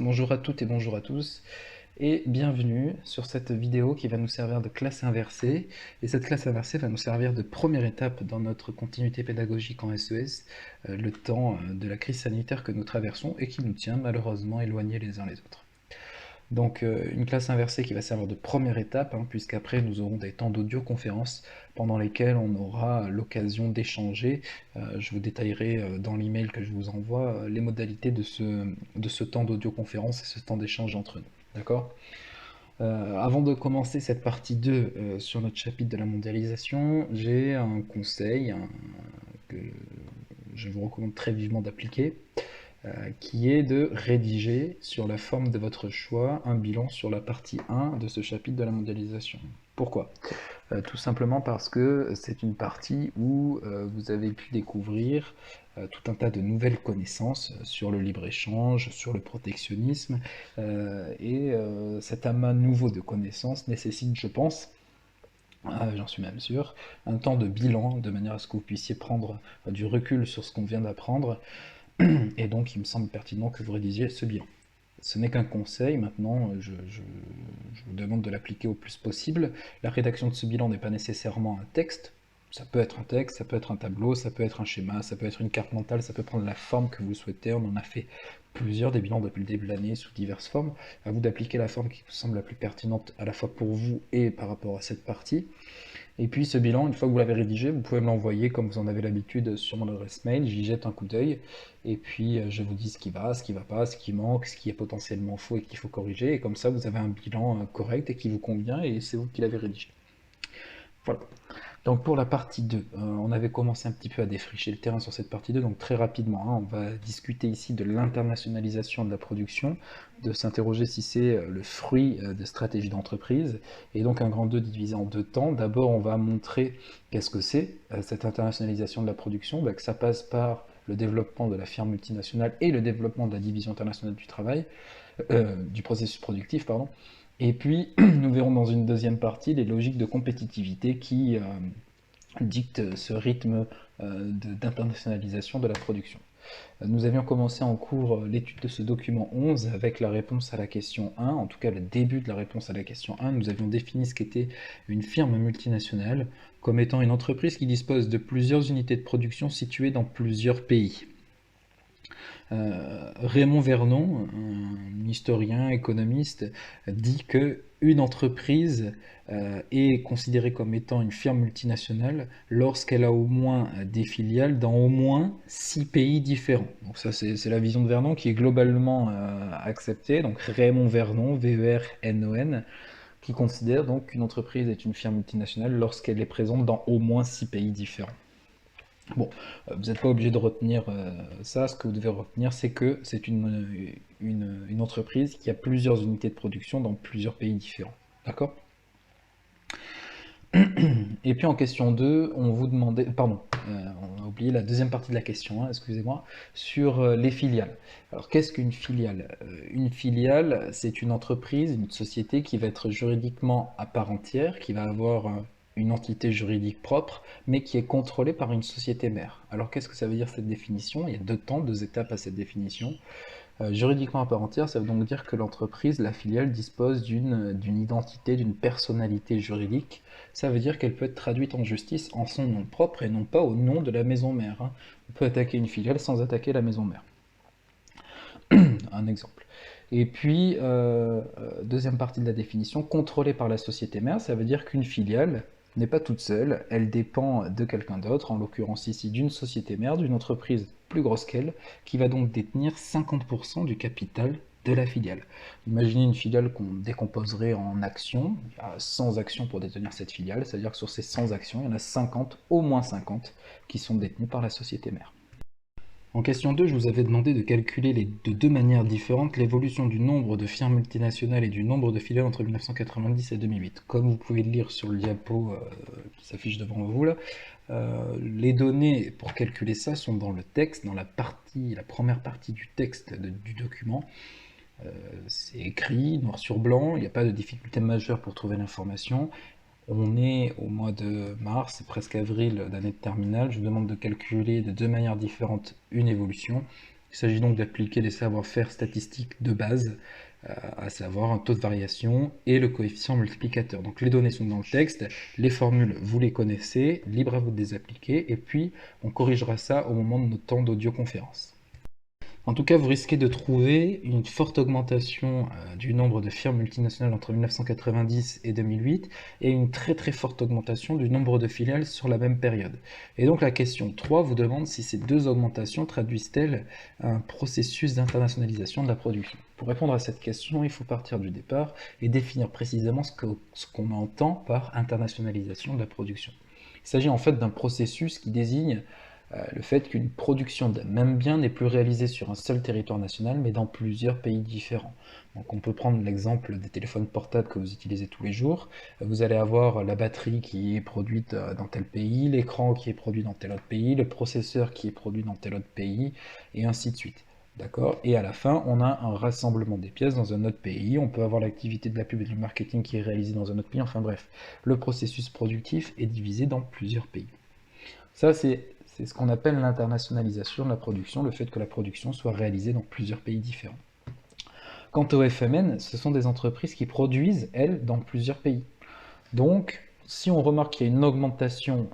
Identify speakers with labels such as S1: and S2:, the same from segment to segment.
S1: Bonjour à toutes et bonjour à tous et bienvenue sur cette vidéo qui va nous servir de classe inversée. Et cette classe inversée va nous servir de première étape dans notre continuité pédagogique en SES, le temps de la crise sanitaire que nous traversons et qui nous tient malheureusement éloignés les uns les autres. Donc une classe inversée qui va servir de première étape, puisqu'après nous aurons des temps d'audioconférence pendant lesquels on aura l'occasion d'échanger. Je vous détaillerai dans l'email que je vous envoie les modalités de ce temps d'audioconférence et ce temps d'échange entre nous. D'accord? Avant de commencer cette partie 2 sur notre chapitre de la mondialisation, j'ai un conseil que je vous recommande très vivement d'appliquer, qui est de rédiger sur la forme de votre choix un bilan sur la partie 1 de ce chapitre de la mondialisation. Pourquoi? Tout simplement parce que c'est une partie où vous avez pu découvrir tout un tas de nouvelles connaissances sur le libre-échange, sur le protectionnisme, et cet amas nouveau de connaissances nécessite, je pense, j'en suis même sûr, un temps de bilan, de manière à ce que vous puissiez prendre du recul sur ce qu'on vient d'apprendre, et donc il me semble pertinent que vous rédigiez ce bilan. Ce n'est qu'un conseil, maintenant je vous demande de l'appliquer au plus possible. La rédaction de ce bilan n'est pas nécessairement un texte, ça peut être un texte, ça peut être un tableau, ça peut être un schéma, ça peut être une carte mentale, ça peut prendre la forme que vous souhaitez. On en a fait plusieurs des bilans depuis le début de l'année sous diverses formes. À vous d'appliquer la forme qui vous semble la plus pertinente à la fois pour vous et par rapport à cette partie. Et puis ce bilan, une fois que vous l'avez rédigé, vous pouvez me l'envoyer comme vous en avez l'habitude sur mon adresse mail, j'y jette un coup d'œil, et puis je vous dis ce qui va pas, ce qui manque, ce qui est potentiellement faux et qu'il faut corriger, et comme ça vous avez un bilan correct et qui vous convient, et c'est vous qui l'avez rédigé. Voilà. Donc pour la partie 2, on avait commencé un petit peu à défricher le terrain sur cette partie 2, donc très rapidement, on va discuter ici de l'internationalisation de la production, de s'interroger si c'est le fruit de stratégies d'entreprise, et donc un grand 2 divisé en deux temps. D'abord, on va montrer qu'est-ce que c'est cette internationalisation de la production, que ça passe par le développement de la firme multinationale et le développement de la division internationale du travail, du processus productif, pardon. Et puis, nous verrons dans une deuxième partie les logiques de compétitivité qui dictent ce rythme d'internationalisation de la production. Nous avions commencé en cours l'étude de ce document 11 avec la réponse à la question 1, en tout cas le début de la réponse à la question 1. Nous avions défini ce qu'était une firme multinationale comme étant une entreprise qui dispose de plusieurs unités de production situées dans plusieurs pays. Raymond Vernon, un historien, économiste, dit que une entreprise est considérée comme étant une firme multinationale lorsqu'elle a au moins des filiales dans au moins 6 pays différents. Donc ça, c'est la vision de Vernon qui est globalement acceptée. Donc Raymond Vernon, V-E-R-N-O-N, qui considère donc qu'une entreprise est une firme multinationale lorsqu'elle est présente dans au moins 6 pays différents. Bon, vous n'êtes pas obligé de retenir ça. Ce que vous devez retenir, c'est que c'est une entreprise qui a plusieurs unités de production dans plusieurs pays différents. D'accord? Et puis en question 2, on vous demandait, pardon, on a oublié la deuxième partie de la question, excusez-moi, sur les filiales. Alors qu'est-ce qu'une filiale? Une filiale, c'est une entreprise, une société qui va être juridiquement à part entière, qui va avoir une entité juridique propre, mais qui est contrôlée par une société mère. Alors qu'est-ce que ça veut dire cette définition? Il y a deux temps, deux étapes à cette définition. Juridiquement à part entière, ça veut donc dire que l'entreprise, la filiale, dispose d'une identité, d'une personnalité juridique. Ça veut dire qu'elle peut être traduite en justice en son nom propre et non pas au nom de la maison mère. On peut attaquer une filiale sans attaquer la maison mère. Un exemple. Et puis, deuxième partie de la définition, contrôlée par la société mère, ça veut dire qu'une filiale n'est pas toute seule, elle dépend de quelqu'un d'autre, en l'occurrence ici d'une société mère, d'une entreprise plus grosse qu'elle, qui va donc détenir 50% du capital de la filiale. Imaginez une filiale qu'on décomposerait en actions, il y a 100 actions pour détenir cette filiale, c'est-à-dire que sur ces 100 actions, il y en a 50, au moins 50, qui sont détenues par la société mère. En question 2, je vous avais demandé de calculer de deux manières différentes l'évolution du nombre de firmes multinationales et du nombre de filiales entre 1990 et 2008. Comme vous pouvez le lire sur le diapo qui s'affiche devant vous là, les données pour calculer ça sont dans le texte, dans la première partie du texte du document. C'est écrit noir sur blanc, il n'y a pas de difficulté majeure pour trouver l'information. On est au mois de mars, c'est presque avril d'année de terminale. Je vous demande de calculer de deux manières différentes une évolution. Il s'agit donc d'appliquer des savoir-faire statistiques de base, à savoir un taux de variation et le coefficient multiplicateur. Donc les données sont dans le texte, les formules vous les connaissez, libre à vous de les appliquer, et puis on corrigera ça au moment de notre temps d'audioconférence. En tout cas, vous risquez de trouver une forte augmentation du nombre de firmes multinationales entre 1990 et 2008 et une très très forte augmentation du nombre de filiales sur la même période. Et donc la question 3 vous demande si ces deux augmentations traduisent-elles un processus d'internationalisation de la production. Pour répondre à cette question, il faut partir du départ et définir précisément ce qu'on entend par internationalisation de la production. Il s'agit en fait d'un processus qui désigne le fait qu'une production d'un même bien n'est plus réalisée sur un seul territoire national, mais dans plusieurs pays différents. Donc on peut prendre l'exemple des téléphones portables que vous utilisez tous les jours. Vous allez avoir la batterie qui est produite dans tel pays, l'écran qui est produit dans tel autre pays, le processeur qui est produit dans tel autre pays, et ainsi de suite. D'accord. Et à la fin, on a un rassemblement des pièces dans un autre pays. On peut avoir l'activité de la pub et du marketing qui est réalisée dans un autre pays. Enfin bref, le processus productif est divisé dans plusieurs pays. Ça, c'est ce qu'on appelle l'internationalisation de la production, le fait que la production soit réalisée dans plusieurs pays différents. Quant au FMN, ce sont des entreprises qui produisent, elles, dans plusieurs pays. Donc, si on remarque qu'il y a une augmentation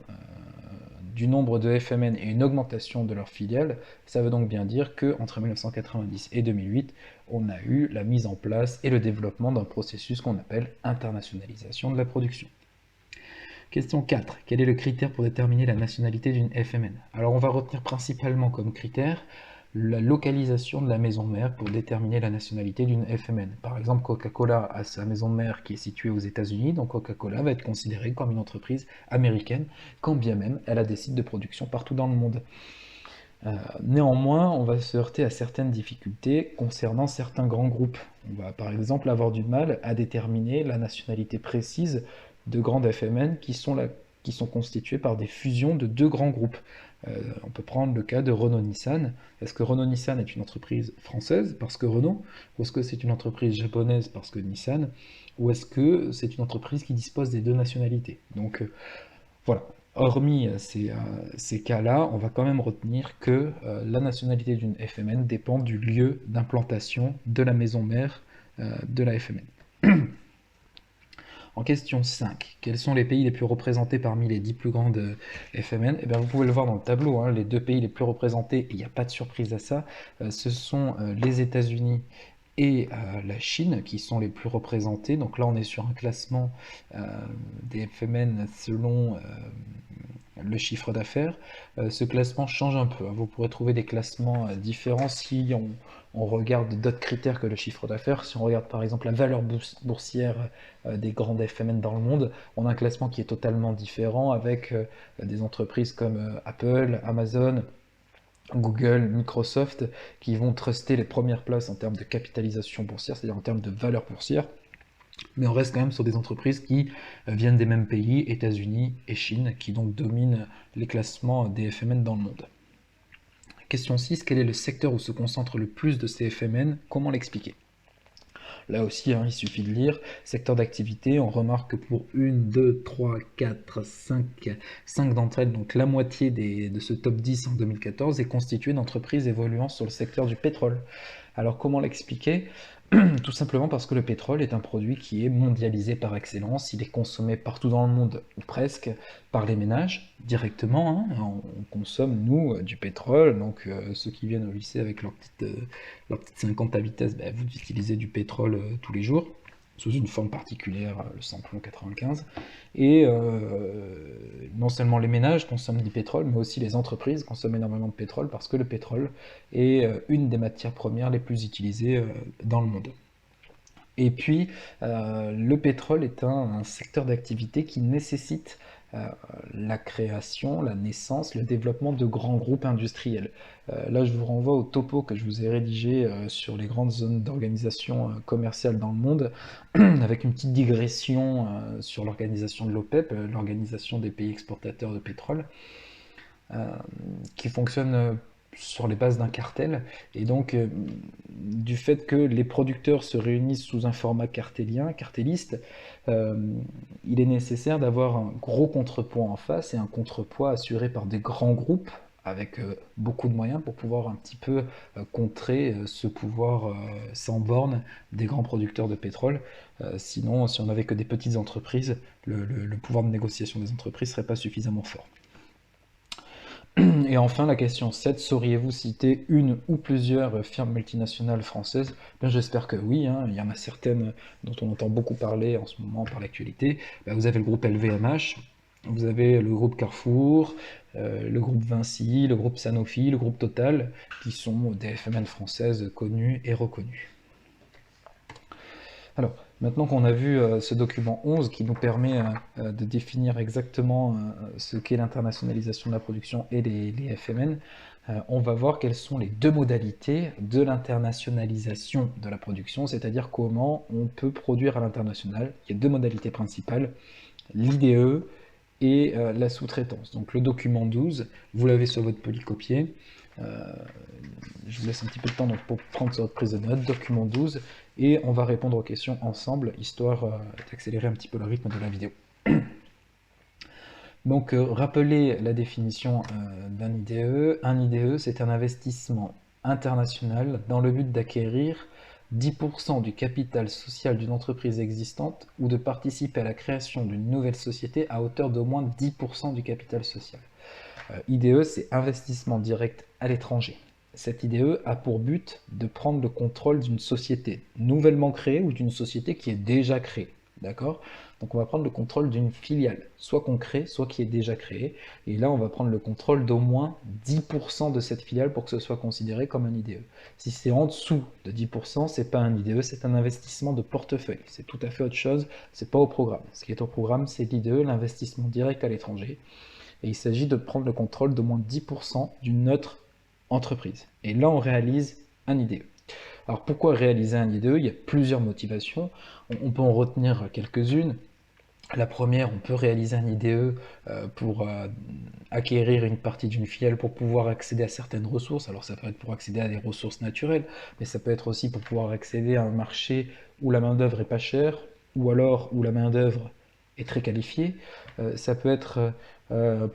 S1: du nombre de FMN et une augmentation de leurs filiales, ça veut donc bien dire qu'entre 1990 et 2008, on a eu la mise en place et le développement d'un processus qu'on appelle internationalisation de la production. Question 4. Quel est le critère pour déterminer la nationalité d'une FMN? Alors on va retenir principalement comme critère la localisation de la maison mère pour déterminer la nationalité d'une FMN. Par exemple, Coca-Cola a sa maison mère qui est située aux États-Unis, donc Coca-Cola va être considérée comme une entreprise américaine, quand bien même elle a des sites de production partout dans le monde. Néanmoins, on va se heurter à certaines difficultés concernant certains grands groupes. On va par exemple avoir du mal à déterminer la nationalité précise de grandes FMN qui sont constituées par des fusions de deux grands groupes. On peut prendre le cas de Renault-Nissan. Est-ce que Renault-Nissan est une entreprise française parce que Renault, ou est-ce que c'est une entreprise japonaise parce que Nissan, ou est-ce que c'est une entreprise qui dispose des deux nationalités? Donc voilà. Hormis ces cas-là, on va quand même retenir que la nationalité d'une FMN dépend du lieu d'implantation de la maison mère de la FMN. En question 5, quels sont les pays les plus représentés parmi les 10 plus grandes FMN? Eh bien, vous pouvez le voir dans le tableau, hein, les deux pays les plus représentés, et il n'y a pas de surprise à ça, ce sont les États-Unis et la Chine qui sont les plus représentés. Donc là, on est sur un classement des FMN selon le chiffre d'affaires. Ce classement change un peu, hein. Vous pourrez trouver des classements différents si on regarde d'autres critères que le chiffre d'affaires. Si on regarde par exemple la valeur boursière des grandes FMN dans le monde, on a un classement qui est totalement différent avec des entreprises comme Apple, Amazon, Google, Microsoft, qui vont truster les premières places en termes de capitalisation boursière, c'est-à-dire en termes de valeur boursière. Mais on reste quand même sur des entreprises qui viennent des mêmes pays, États-Unis et Chine, qui donc dominent les classements des FMN dans le monde. Question 6, quel est le secteur où se concentre le plus de ces FMN? Comment l'expliquer? Là aussi, hein, il suffit de lire. Secteur d'activité, on remarque que pour 1, 2, 3, 4, 5 d'entre elles, donc la moitié de ce top 10 en 2014, est constituée d'entreprises évoluant sur le secteur du pétrole. Alors comment l'expliquer? Tout simplement parce que le pétrole est un produit qui est mondialisé par excellence, il est consommé partout dans le monde, ou presque, par les ménages, directement, hein. On consomme, nous, du pétrole, donc ceux qui viennent au lycée avec leur petite 50 à vitesse, ben, vous utilisez du pétrole tous les jours, sous une forme particulière, le samplon 95, et non seulement les ménages consomment du pétrole, mais aussi les entreprises consomment énormément de pétrole, parce que le pétrole est une des matières premières les plus utilisées dans le monde. Et puis, le pétrole est un secteur d'activité qui nécessite la création, la naissance, le développement de grands groupes industriels. Là, je vous renvoie au topo que je vous ai rédigé sur les grandes zones d'organisation commerciale dans le monde, avec une petite digression sur l'organisation de l'OPEP, l'organisation des pays exportateurs de pétrole, qui fonctionne sur les bases d'un cartel, et donc du fait que les producteurs se réunissent sous un format cartéliste, il est nécessaire d'avoir un gros contrepoids en face, et un contrepoids assuré par des grands groupes avec beaucoup de moyens pour pouvoir un petit peu contrer ce pouvoir sans borne des grands producteurs de pétrole. Sinon, si on n'avait que des petites entreprises, le pouvoir de négociation des entreprises ne serait pas suffisamment fort. Et enfin, la question 7, sauriez-vous citer une ou plusieurs firmes multinationales françaises? Bien, j'espère que oui, hein. Il y en a certaines dont on entend beaucoup parler en ce moment par l'actualité. Vous avez le groupe LVMH, vous avez le groupe Carrefour, le groupe Vinci, le groupe Sanofi, le groupe Total, qui sont des FMN françaises connues et reconnues. Alors, maintenant qu'on a vu ce document 11 qui nous permet de définir exactement ce qu'est l'internationalisation de la production et les FMN, on va voir quelles sont les deux modalités de l'internationalisation de la production, c'est-à-dire comment on peut produire à l'international. Il y a deux modalités principales, l'IDE et la sous-traitance. Donc le document 12, vous l'avez sur votre polycopier. Je vous laisse un petit peu de temps donc, pour prendre votre prise de notes, document 12, et on va répondre aux questions ensemble, histoire d'accélérer un petit peu le rythme de la vidéo. Donc, rappelez la définition d'un IDE. Un IDE, c'est un investissement international dans le but d'acquérir 10% du capital social d'une entreprise existante ou de participer à la création d'une nouvelle société à hauteur d'au moins 10% du capital social. IDE, c'est investissement direct à l'étranger. Cette IDE a pour but de prendre le contrôle d'une société nouvellement créée ou d'une société qui est déjà créée. D'accord? Donc on va prendre le contrôle d'une filiale, soit qu'on crée, soit qui est déjà créée. Et là, on va prendre le contrôle d'au moins 10% de cette filiale pour que ce soit considéré comme un IDE. Si c'est en dessous de 10%, c'est pas un IDE, c'est un investissement de portefeuille. C'est tout à fait autre chose, c'est pas au programme. Ce qui est au programme, c'est l'IDE, l'investissement direct à l'étranger. Et il s'agit de prendre le contrôle d'au moins 10% d'une autre entreprise. Et là, on réalise un IDE. Alors pourquoi réaliser un IDE? Il y a plusieurs motivations. On peut en retenir quelques-unes. La première, on peut réaliser un IDE pour acquérir une partie d'une filiale pour pouvoir accéder à certaines ressources. Alors ça peut être pour accéder à des ressources naturelles, mais ça peut être aussi pour pouvoir accéder à un marché où la main-d'œuvre est pas chère, ou alors où la main-d'œuvre est très qualifiée. Ça peut être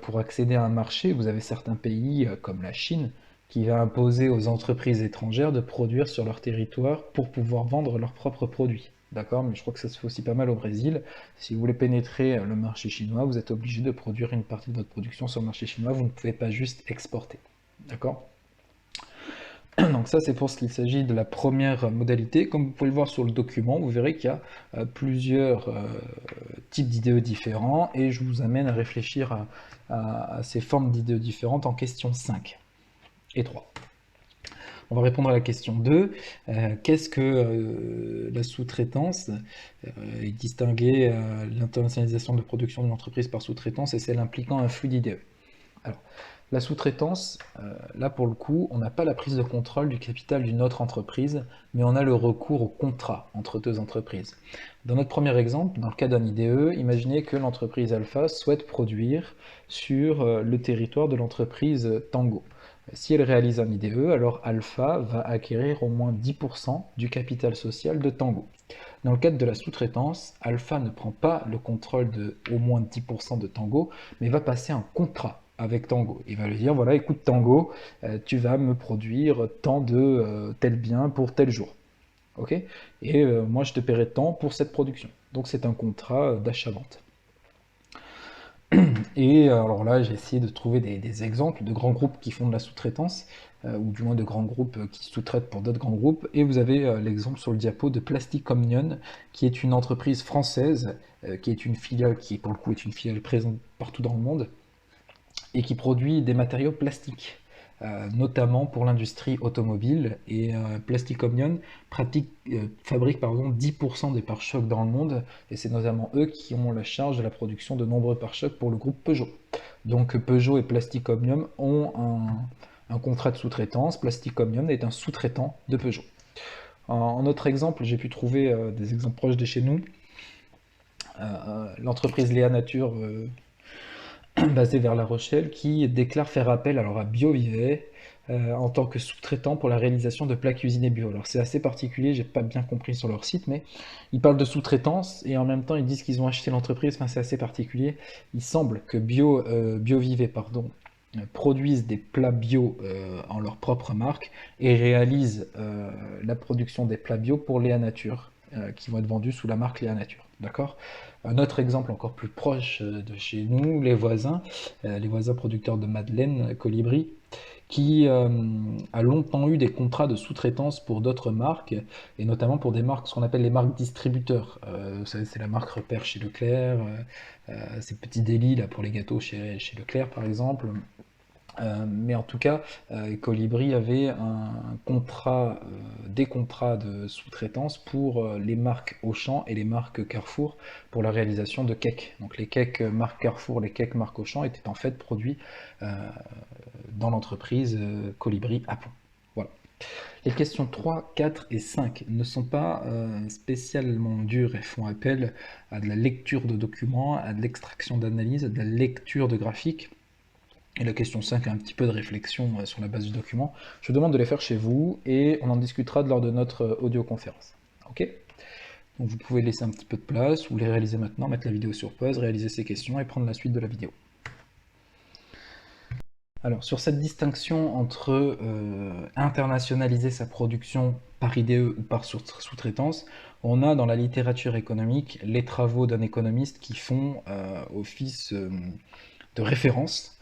S1: pour accéder à un marché, vous avez certains pays comme la Chine qui va imposer aux entreprises étrangères de produire sur leur territoire pour pouvoir vendre leurs propres produits. D'accord? Mais je crois que ça se fait aussi pas mal au Brésil. Si vous voulez pénétrer le marché chinois, vous êtes obligé de produire une partie de votre production sur le marché chinois, vous ne pouvez pas juste exporter. D'accord? Donc ça, c'est pour ce qu'il s'agit de la première modalité. Comme vous pouvez le voir sur le document, vous verrez qu'il y a plusieurs types d'IDE différents et je vous amène à réfléchir à ces formes d'IDE différentes en question 5 et 3. On va répondre à la question 2. Qu'est-ce que la sous-traitance? Il distinguait l'internationalisation de production d'une entreprise par sous-traitance et celle impliquant un flux d'IDE. Alors, la sous-traitance, là pour le coup, on n'a pas la prise de contrôle du capital d'une autre entreprise, mais on a le recours au contrat entre deux entreprises. Dans notre premier exemple, dans le cas d'un IDE, imaginez que l'entreprise Alpha souhaite produire sur le territoire de l'entreprise Tango. Si elle réalise un IDE, alors Alpha va acquérir au moins 10% du capital social de Tango. Dans le cadre de la sous-traitance, Alpha ne prend pas le contrôle de au moins 10% de Tango, mais va passer un contrat avec Tango. Il va lui dire, voilà, écoute Tango, tu vas me produire tant de tel bien pour tel jour. Ok? Et moi, je te paierai tant pour cette production. Donc c'est un contrat d'achat-vente. Et alors là, j'ai essayé de trouver des exemples de grands groupes qui font de la sous-traitance, ou du moins de grands groupes qui sous-traitent pour d'autres grands groupes. Et vous avez l'exemple sur le diapo de Plastic Omnium, qui est une entreprise française, qui est une filiale, qui pour le coup est une filiale présente partout dans le monde, et qui produit des matériaux plastiques, notamment pour l'industrie automobile. Et Plastic Omnium fabrique 10% des pare-chocs dans le monde, et c'est notamment eux qui ont la charge de la production de nombreux pare-chocs pour le groupe Peugeot. Donc Peugeot et Plastic Omnium ont un contrat de sous-traitance. Plastic Omnium est un sous-traitant de Peugeot. En autre exemple, j'ai pu trouver des exemples proches de chez nous. L'entreprise Léa Nature, basée vers La Rochelle, qui déclare faire appel alors à BioVivet en tant que sous-traitant pour la réalisation de plats cuisinés bio. Alors c'est assez particulier, j'ai pas bien compris sur leur site, mais ils parlent de sous-traitance et en même temps ils disent qu'ils ont acheté l'entreprise. Enfin, c'est assez particulier. Il semble que BioVivet produisent des plats bio en leur propre marque et réalisent la production des plats bio pour Léa Nature, qui vont être vendus sous la marque Léa Nature. D'accord? Un autre exemple encore plus proche de chez nous, les voisins producteurs de madeleine, Colibri, qui a longtemps eu des contrats de sous-traitance pour d'autres marques, et notamment pour des marques, ce qu'on appelle les marques distributeurs. Vous savez, c'est la marque Repère chez Leclerc, ces petits délits là pour les gâteaux chez Leclerc par exemple. Mais en tout cas, Colibri avait des contrats de sous-traitance pour les marques Auchan et les marques Carrefour pour la réalisation de cakes. Donc les cakes marque Carrefour, les cakes marque Auchan étaient en fait produits dans l'entreprise Colibri à Pau. Voilà. Les questions 3, 4 et 5 ne sont pas spécialement dures et font appel à de la lecture de documents, à de l'extraction d'analyse, à de la lecture de graphiques. Et la question 5 a un petit peu de réflexion sur la base du document. Je vous demande de les faire chez vous et on en discutera lors de notre audioconférence. Ok? Donc vous pouvez laisser un petit peu de place ou les réaliser maintenant, mettre la vidéo sur pause, réaliser ces questions et prendre la suite de la vidéo. Alors sur cette distinction entre internationaliser sa production par IDE ou par sous-traitance, on a dans la littérature économique les travaux d'un économiste qui font office de référence,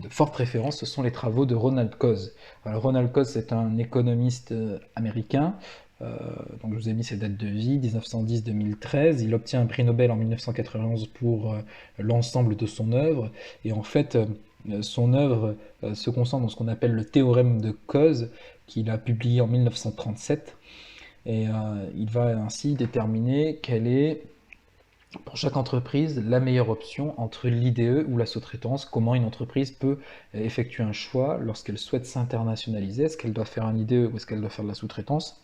S1: de forte référence, ce sont les travaux de Ronald Coase. Alors Ronald Coase, c'est un économiste américain, donc je vous ai mis ses dates de vie, 1910-2013, il obtient un prix Nobel en 1991 pour l'ensemble de son œuvre, et en fait, son œuvre se concentre dans ce qu'on appelle le théorème de Coase, qu'il a publié en 1937, et il va ainsi déterminer quelle est pour chaque entreprise la meilleure option entre l'IDE ou la sous-traitance, comment une entreprise peut effectuer un choix lorsqu'elle souhaite s'internationaliser, est-ce qu'elle doit faire un IDE ou est-ce qu'elle doit faire de la sous-traitance.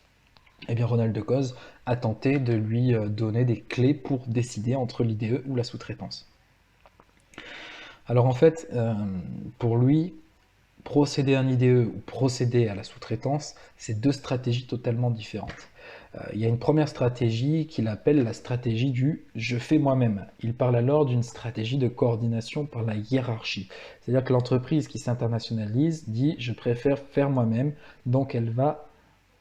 S1: Eh bien Ronald de Coase a tenté de lui donner des clés pour décider entre l'IDE ou la sous-traitance. Alors en fait, pour lui, procéder à un IDE ou procéder à la sous-traitance, c'est deux stratégies totalement différentes. Il y a une première stratégie qu'il appelle la stratégie du « je fais moi-même ». Il parle alors d'une stratégie de coordination par la hiérarchie. C'est-à-dire que l'entreprise qui s'internationalise dit « je préfère faire moi-même », donc elle va,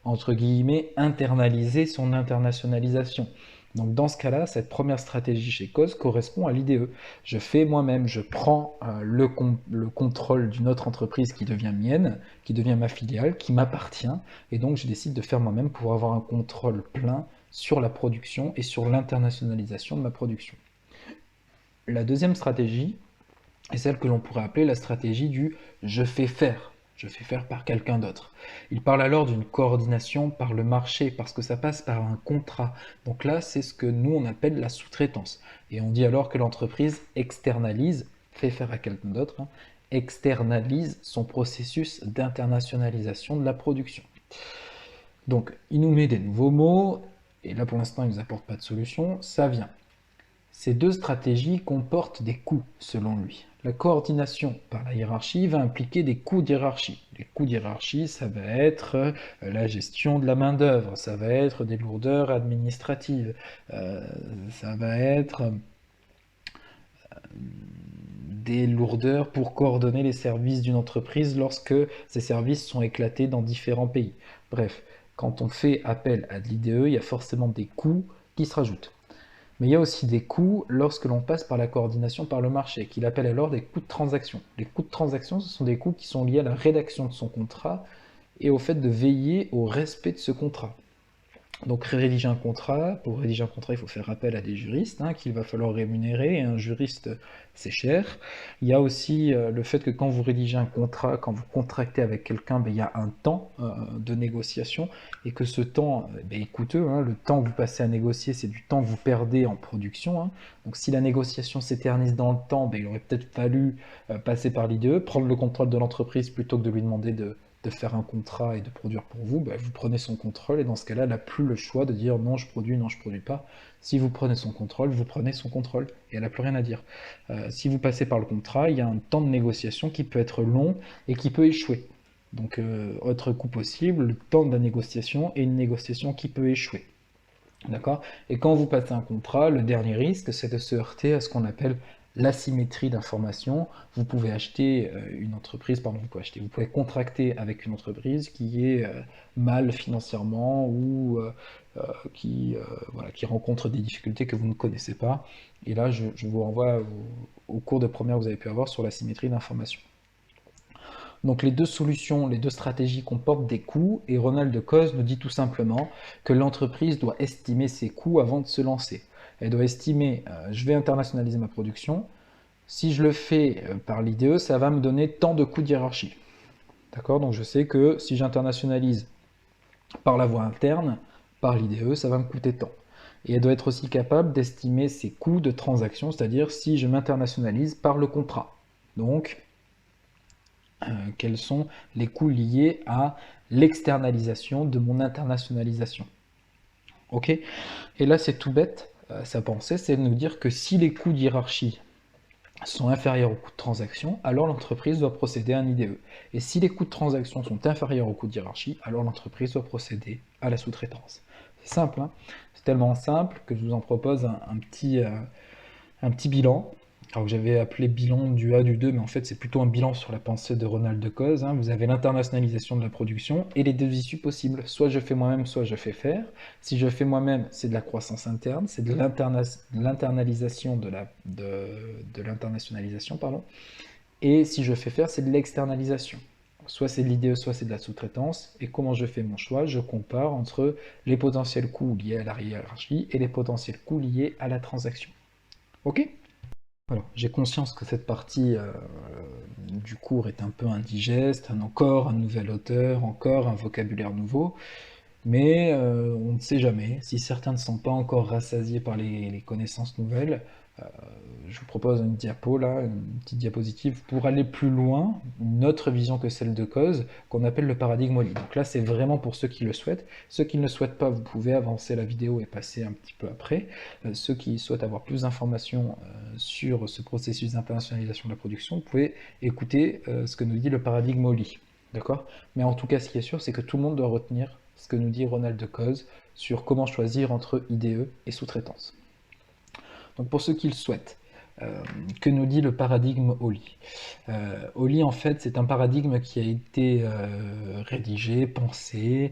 S1: entre guillemets, internaliser son internationalisation. Donc dans ce cas-là, cette première stratégie chez Coase correspond à l'IDE. Je fais moi-même, je prends le contrôle d'une autre entreprise qui devient mienne, qui devient ma filiale, qui m'appartient, et donc je décide de faire moi-même pour avoir un contrôle plein sur la production et sur l'internationalisation de ma production. La deuxième stratégie est celle que l'on pourrait appeler la stratégie du « je fais faire ». Je fais faire par quelqu'un d'autre. Il parle alors d'une coordination par le marché, parce que ça passe par un contrat. Donc là, c'est ce que nous, on appelle la sous-traitance. Et on dit alors que l'entreprise externalise, fait faire à quelqu'un d'autre, externalise son processus d'internationalisation de la production. Donc, il nous met des nouveaux mots, et là, pour l'instant, il ne nous apporte pas de solution, ça vient. Ces deux stratégies comportent des coûts, selon lui. La coordination par la hiérarchie va impliquer des coûts d'hiérarchie. Les coûts d'hiérarchie, ça va être la gestion de la main-d'œuvre, ça va être des lourdeurs administratives, ça va être des lourdeurs pour coordonner les services d'une entreprise lorsque ces services sont éclatés dans différents pays. Bref, quand on fait appel à de l'IDE, il y a forcément des coûts qui se rajoutent. Mais il y a aussi des coûts lorsque l'on passe par la coordination par le marché, qu'il appelle alors des coûts de transaction. Les coûts de transaction, ce sont des coûts qui sont liés à la rédaction de son contrat et au fait de veiller au respect de ce contrat. Donc rédiger un contrat, pour rédiger un contrat, il faut faire appel à des juristes qu'il va falloir rémunérer, et un juriste, c'est cher. Il y a aussi le fait que quand vous rédigez un contrat, quand vous contractez avec quelqu'un, il y a un temps de négociation, et que ce temps est coûteux. Le temps que vous passez à négocier, c'est du temps que vous perdez en production. Donc si la négociation s'éternise dans le temps, il aurait peut-être fallu passer par l'IDE, prendre le contrôle de l'entreprise plutôt que de lui demander de faire un contrat et de produire pour vous, vous prenez son contrôle, et dans ce cas-là, elle n'a plus le choix de dire non, je produis, non, je produis pas. Si vous prenez son contrôle, vous prenez son contrôle, et elle n'a plus rien à dire. Si vous passez par le contrat, il y a un temps de négociation qui peut être long et qui peut échouer. Donc, autre coût possible, le temps de la négociation et une négociation qui peut échouer. D'accord? Et quand vous passez un contrat, le dernier risque, c'est de se heurter à ce qu'on appelle l'asymétrie d'information. Vous pouvez acheter une entreprise, pardon, vous pouvez contracter avec une entreprise qui est mal financièrement ou voilà, qui rencontre des difficultés que vous ne connaissez pas. Et là, je vous renvoie au cours de première que vous avez pu avoir sur l'asymétrie d'information. Donc les deux solutions, les deux stratégies comportent des coûts, et Ronald Coase nous dit tout simplement que l'entreprise doit estimer ses coûts avant de se lancer. Elle doit estimer, je vais internationaliser ma production, si je le fais par l'IDE, ça va me donner tant de coûts de hiérarchie. D'accord? Donc je sais que si j'internationalise par la voie interne, par l'IDE, ça va me coûter tant. Et elle doit être aussi capable d'estimer ses coûts de transaction, c'est-à-dire si je m'internationalise par le contrat. Donc, quels sont les coûts liés à l'externalisation de mon internationalisation. Ok? Et là, c'est tout bête, sa pensée, c'est de nous dire que si les coûts d'hierarchie sont inférieurs aux coûts de transaction, alors l'entreprise doit procéder à un IDE. Et si les coûts de transaction sont inférieurs aux coûts de hiérarchie, alors l'entreprise doit procéder à la sous-traitance. C'est simple, hein? C'est tellement simple que je vous en propose un petit bilan. Alors que j'avais appelé bilan du A, du 2, mais en fait c'est plutôt un bilan sur la pensée de Ronald Coase. Hein. Vous avez l'internationalisation de la production et les deux issues possibles. Soit je fais moi-même, soit je fais faire. Si je fais moi-même, c'est de la croissance interne, c'est de l'internalisation de l'internationalisation, pardon. Et si je fais faire, c'est de l'externalisation. Soit c'est de l'IDE, soit c'est de la sous-traitance. Et comment je fais mon choix? Je compare entre les potentiels coûts liés à la hiérarchie et les potentiels coûts liés à la transaction. Ok? Alors, j'ai conscience que cette partie du cours est un peu indigeste, encore un nouvel auteur, encore un vocabulaire nouveau, mais on ne sait jamais. Si certains ne sont pas encore rassasiés par les connaissances nouvelles, je vous propose une diapo là, une petite diapositive pour aller plus loin, une autre vision que celle de Coase, qu'on appelle le paradigme Oli. Donc là, c'est vraiment pour ceux qui le souhaitent. Ceux qui ne le souhaitent pas, vous pouvez avancer la vidéo et passer un petit peu après. Ceux qui souhaitent avoir plus d'informations sur ce processus d'internationalisation de la production, vous pouvez écouter ce que nous dit le paradigme Oli. D'accord? Mais en tout cas, ce qui est sûr, c'est que tout le monde doit retenir ce que nous dit Ronald Coase sur comment choisir entre IDE et sous-traitance. Donc pour ceux qui le souhaitent, que nous dit le paradigme Oli? Oli, en fait, c'est un paradigme qui a été rédigé, pensé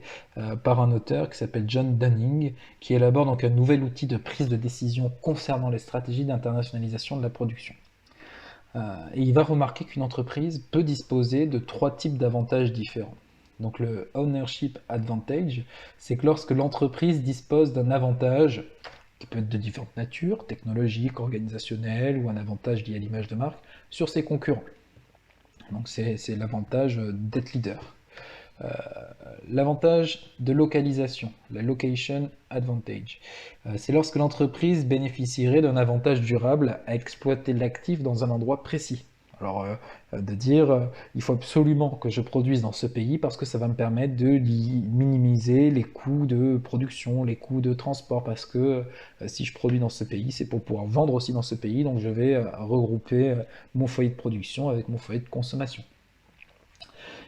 S1: par un auteur qui s'appelle John Dunning, qui élabore donc un nouvel outil de prise de décision concernant les stratégies d'internationalisation de la production. Et il va remarquer qu'une entreprise peut disposer de 3 types d'avantages différents. Donc le ownership advantage, c'est que lorsque l'entreprise dispose d'un avantage qui peut être de différentes natures, technologiques, organisationnelles, ou un avantage lié à l'image de marque, sur ses concurrents. Donc c'est l'avantage d'être leader. L'avantage de localisation, la location advantage, c'est lorsque l'entreprise bénéficierait d'un avantage durable à exploiter l'actif dans un endroit précis. Alors, de dire, il faut absolument que je produise dans ce pays parce que ça va me permettre de minimiser les coûts de production, les coûts de transport, parce que si je produis dans ce pays, c'est pour pouvoir vendre aussi dans ce pays, donc je vais regrouper mon foyer de production avec mon foyer de consommation.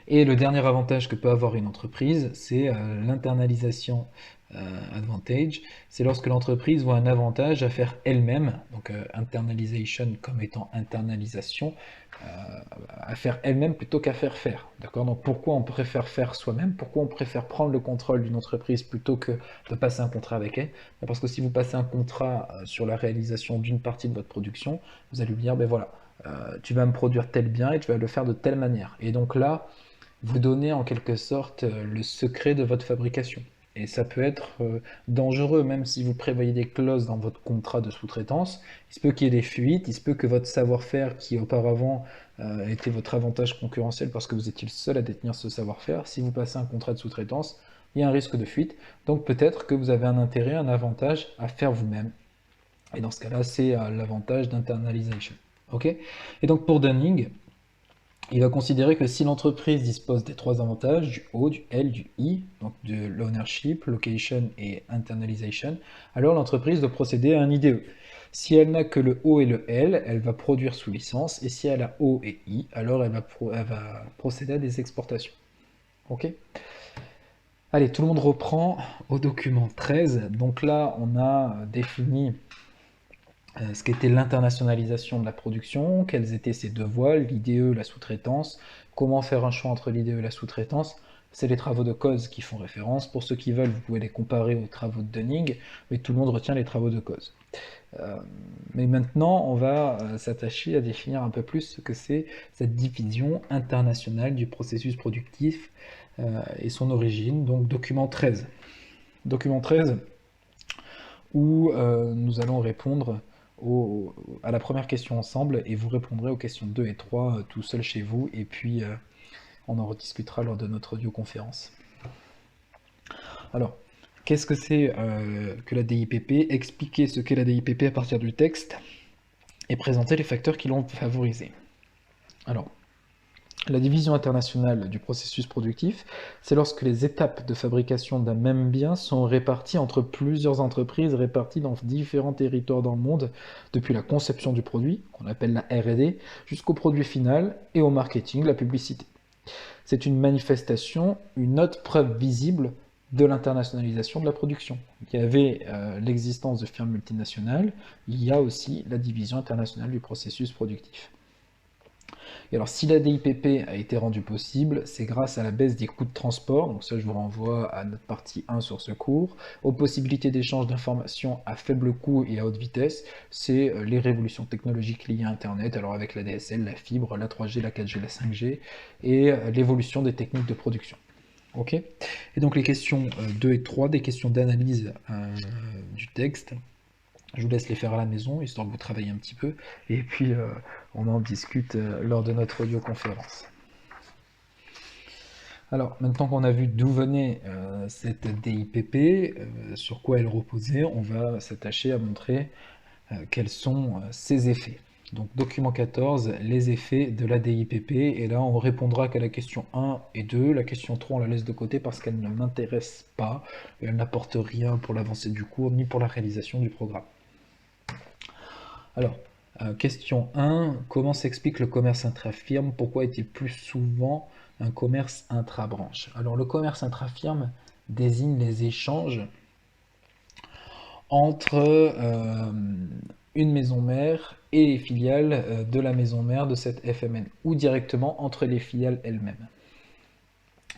S1: Et le dernier avantage que peut avoir une entreprise, c'est l'internalisation advantage. C'est lorsque l'entreprise voit un avantage à faire elle-même, donc internalization comme étant internalisation, à faire elle-même plutôt qu'à faire faire. D'accord? Donc pourquoi on préfère faire soi-même? Pourquoi on préfère prendre le contrôle d'une entreprise plutôt que de passer un contrat avec elle? Parce que si vous passez un contrat sur la réalisation d'une partie de votre production, vous allez lui dire, ben voilà, tu vas me produire tel bien et tu vas le faire de telle manière. Et donc là, vous donnez en quelque sorte le secret de votre fabrication. Et ça peut être dangereux, même si vous prévoyez des clauses dans votre contrat de sous-traitance. Il se peut qu'il y ait des fuites, il se peut que votre savoir-faire, qui auparavant était votre avantage concurrentiel parce que vous étiez le seul à détenir ce savoir-faire, si vous passez un contrat de sous-traitance, il y a un risque de fuite. Donc peut-être que vous avez un intérêt, un avantage à faire vous-même. Et dans ce cas-là, c'est l'avantage d'internalisation. Ok? Et donc pour Dunning, il va considérer que si l'entreprise dispose des 3 avantages, du O, du L, du I, donc de l'ownership, location et internalization, alors l'entreprise doit procéder à un IDE. Si elle n'a que le O et le L, elle va produire sous licence, et si elle a O et I, alors elle va procéder à des exportations. Ok? Allez, tout le monde reprend au document 13. Donc là, on a défini ce qu'était l'internationalisation de la production, quelles étaient ses deux voiles, l'IDE, la sous-traitance, comment faire un choix entre l'IDE et la sous-traitance. C'est les travaux de Coase qui font référence. Pour ceux qui veulent, vous pouvez les comparer aux travaux de Dunning, mais tout le monde retient les travaux de Coase. Mais maintenant, on va s'attacher à définir un peu plus ce que c'est cette division internationale du processus productif et son origine, donc document 13. Document 13, où nous allons répondre à la première question ensemble, et vous répondrez aux questions 2 et 3 tout seul chez vous, et puis on en rediscutera lors de notre audioconférence. Alors, qu'est-ce que c'est que la DIPP? Expliquer ce qu'est la DIPP à partir du texte, et présenter les facteurs qui l'ont favorisé. Alors, la division internationale du processus productif, c'est lorsque les étapes de fabrication d'un même bien sont réparties entre plusieurs entreprises réparties dans différents territoires dans le monde, depuis la conception du produit, qu'on appelle la R&D, jusqu'au produit final et au marketing, la publicité. C'est une manifestation, une autre preuve visible de l'internationalisation de la production. Il y avait l'existence de firmes multinationales, il y a aussi la division internationale du processus productif. Et alors, si la DIPP a été rendue possible, c'est grâce à la baisse des coûts de transport, donc ça je vous renvoie à notre partie 1 sur ce cours, aux possibilités d'échange d'informations à faible coût et à haute vitesse, c'est les révolutions technologiques liées à Internet, alors avec la DSL, la fibre, la 3G, la 4G, la 5G, et l'évolution des techniques de production. Ok. Et donc les questions 2 et 3, des questions d'analyse du texte, je vous laisse les faire à la maison, histoire que vous travaillez un petit peu, et puis on en discute lors de notre audioconférence. Alors, maintenant qu'on a vu d'où venait cette DIPP, sur quoi elle reposait, on va s'attacher à montrer quels sont ses effets. Donc, document 14, les effets de la DIPP, et là on répondra qu'à la question 1 et 2, la question 3 on la laisse de côté parce qu'elle ne m'intéresse pas, et elle n'apporte rien pour l'avancée du cours, ni pour la réalisation du programme. Alors, question 1, comment s'explique le commerce intra-firme? Pourquoi est-il plus souvent un commerce intra-branche? Alors, le commerce intra-firme désigne les échanges entre une maison mère et les filiales de la maison mère de cette FMN, ou directement entre les filiales elles-mêmes.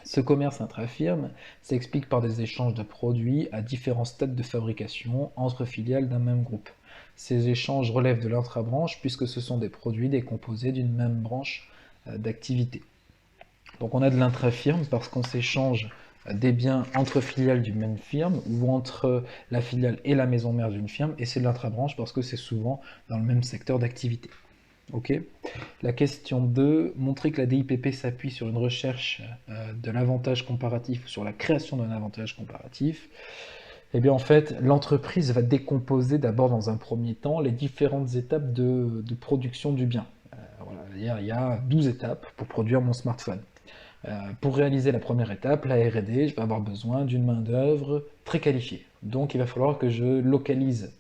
S1: Ce commerce intra-firme s'explique par des échanges de produits à différents stades de fabrication entre filiales d'un même groupe. Ces échanges relèvent de l'intra-branche puisque ce sont des produits décomposés d'une même branche d'activité. Donc on a de l'intra-firme parce qu'on s'échange des biens entre filiales d'une même firme ou entre la filiale et la maison mère d'une firme, et c'est de l'intra-branche parce que c'est souvent dans le même secteur d'activité. Ok. La question 2, montrer que la DIPP s'appuie sur une recherche de l'avantage comparatif ou sur la création d'un avantage comparatif. Eh bien en fait, l'entreprise va décomposer d'abord dans un premier temps les différentes étapes de production du bien. Voilà, il y a 12 étapes pour produire mon smartphone. Pour réaliser la première étape, la R&D, je vais avoir besoin d'une main-d'œuvre très qualifiée. Donc il va falloir que je localise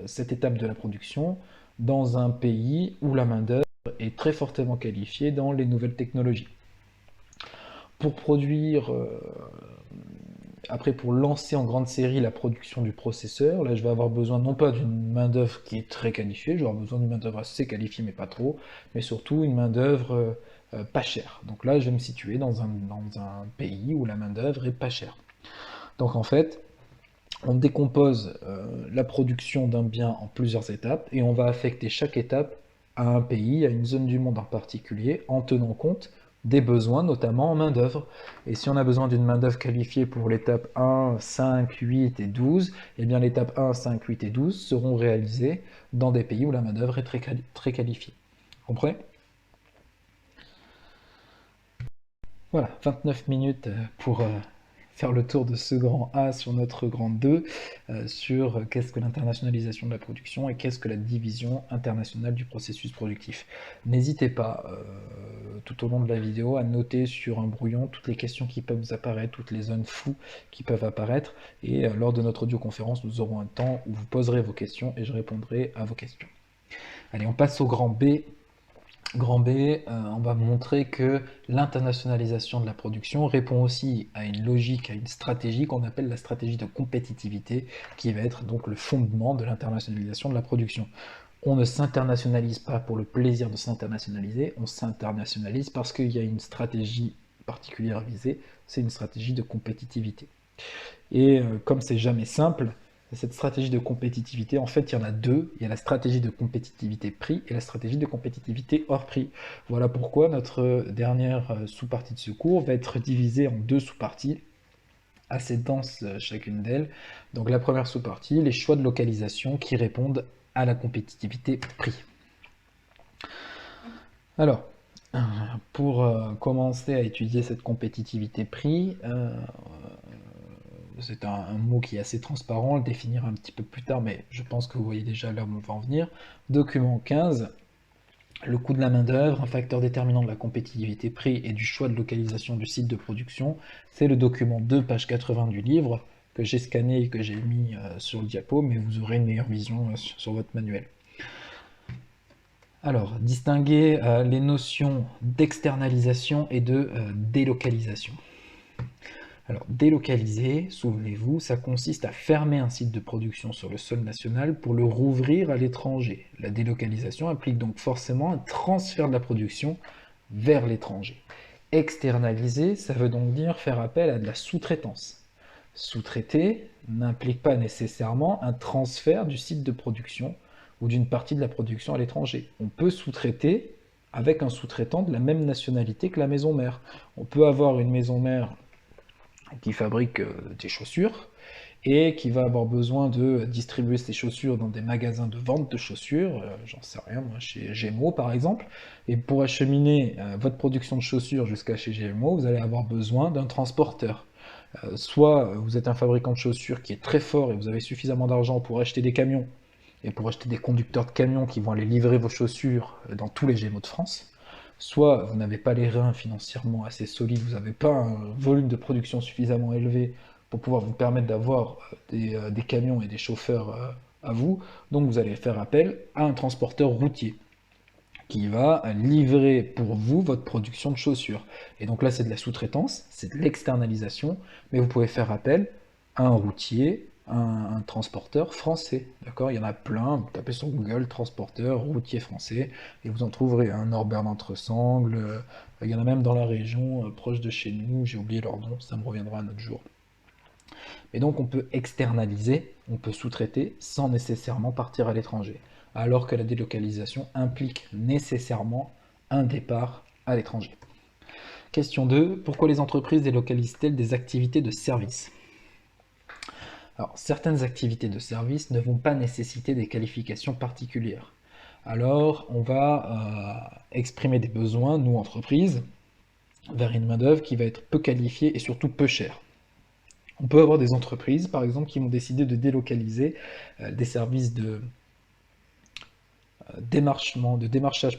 S1: cette étape de la production dans un pays où la main-d'œuvre est très fortement qualifiée dans les nouvelles technologies. Pour produire, après pour lancer en grande série la production du processeur, là je vais avoir besoin non pas d'une main-d'œuvre qui est très qualifiée, je vais avoir besoin d'une main-d'œuvre assez qualifiée mais pas trop, mais surtout une main-d'œuvre pas chère. Donc là je vais me situer dans un pays où la main-d'œuvre est pas chère. Donc en fait, on décompose la production d'un bien en plusieurs étapes et on va affecter chaque étape à un pays, à une zone du monde en particulier, en tenant compte des besoins, notamment en main-d'œuvre. Et si on a besoin d'une main-d'œuvre qualifiée pour l'étape 1, 5, 8 et 12, eh bien l'étape 1, 5, 8 et 12 seront réalisées dans des pays où la main-d'œuvre est très qualifiée. Vous comprenez? Voilà, 29 minutes pour faire le tour de ce grand A sur notre grand 2, sur qu'est-ce que l'internationalisation de la production et qu'est-ce que la division internationale du processus productif. N'hésitez pas, tout au long de la vidéo, à noter sur un brouillon toutes les questions qui peuvent vous apparaître, toutes les zones floues qui peuvent apparaître, et lors de notre audioconférence, nous aurons un temps où vous poserez vos questions et je répondrai à vos questions. Allez, on passe au grand B, Grand B, on va montrer que l'internationalisation de la production répond aussi à une logique, à une stratégie qu'on appelle la stratégie de compétitivité, qui va être donc le fondement de l'internationalisation de la production. On ne s'internationalise pas pour le plaisir de s'internationaliser, on s'internationalise parce qu'il y a une stratégie particulière visée, c'est une stratégie de compétitivité. Et comme c'est jamais simple, cette stratégie de compétitivité, en fait, il y en a deux. Il y a la stratégie de compétitivité prix et la stratégie de compétitivité hors prix. Voilà pourquoi notre dernière sous-partie de ce cours va être divisée en deux sous-parties, assez denses chacune d'elles. Donc la première sous-partie, les choix de localisation qui répondent à la compétitivité prix. Alors, pour commencer à étudier cette compétitivité prix, c'est un mot qui est assez transparent, on le définira un petit peu plus tard, mais je pense que vous voyez déjà là où on va en venir. Document 15, le coût de la main-d'œuvre, un facteur déterminant de la compétitivité prix et du choix de localisation du site de production. C'est le document 2, page 80 du livre, que j'ai scanné et que j'ai mis sur le diapo, mais vous aurez une meilleure vision sur votre manuel. Alors, distinguer les notions d'externalisation et de délocalisation. Alors, délocaliser, souvenez-vous, ça consiste à fermer un site de production sur le sol national pour le rouvrir à l'étranger. La délocalisation implique donc forcément un transfert de la production vers l'étranger. Externaliser, ça veut donc dire faire appel à de la sous-traitance. Sous-traiter n'implique pas nécessairement un transfert du site de production ou d'une partie de la production à l'étranger. On peut sous-traiter avec un sous-traitant de la même nationalité que la maison mère. On peut avoir une maison mère qui fabrique des chaussures et qui va avoir besoin de distribuer ses chaussures dans des magasins de vente de chaussures, j'en sais rien, moi, chez GMO par exemple, et pour acheminer votre production de chaussures jusqu'à chez GMO, vous allez avoir besoin d'un transporteur. Soit vous êtes un fabricant de chaussures qui est très fort et vous avez suffisamment d'argent pour acheter des camions et pour acheter des conducteurs de camions qui vont aller livrer vos chaussures dans tous les GMO de France, soit vous n'avez pas les reins financièrement assez solides, vous n'avez pas un volume de production suffisamment élevé pour pouvoir vous permettre d'avoir des camions et des chauffeurs à vous, donc vous allez faire appel à un transporteur routier qui va livrer pour vous votre production de chaussures. Et donc là, c'est de la sous-traitance, c'est de l'externalisation, mais vous pouvez faire appel à un routier, un transporteur français. D'accord? Il y en a plein, vous tapez sur Google, transporteur, routier français, et vous en trouverez un Norbert d'Entresangles, il y en a même dans la région, proche de chez nous, j'ai oublié leur nom, ça me reviendra un autre jour. Et donc on peut externaliser, on peut sous-traiter sans nécessairement partir à l'étranger, alors que la délocalisation implique nécessairement un départ à l'étranger. Question 2. Pourquoi les entreprises délocalisent-elles des activités de service? Alors, certaines activités de service ne vont pas nécessiter des qualifications particulières. Alors, on va exprimer des besoins, nous, entreprises, vers une main-d'œuvre qui va être peu qualifiée et surtout peu chère. On peut avoir des entreprises, par exemple, qui vont décider de délocaliser des services de démarchage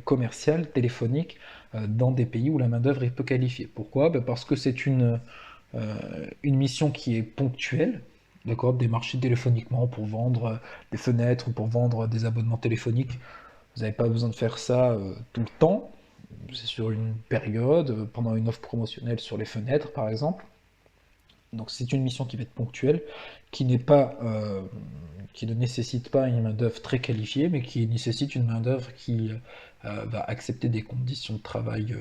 S1: commercial, téléphonique, dans des pays où la main-d'œuvre est peu qualifiée. Pourquoi? Parce que c'est une mission qui est ponctuelle, d'accord, démarcher téléphoniquement pour vendre des fenêtres ou pour vendre des abonnements téléphoniques. Vous n'avez pas besoin de faire ça tout le temps, c'est sur une période, pendant une offre promotionnelle sur les fenêtres par exemple. Donc c'est une mission qui va être ponctuelle, qui n'est pas, qui ne nécessite pas une main-d'œuvre très qualifiée, mais qui nécessite une main-d'œuvre qui va accepter des conditions de travail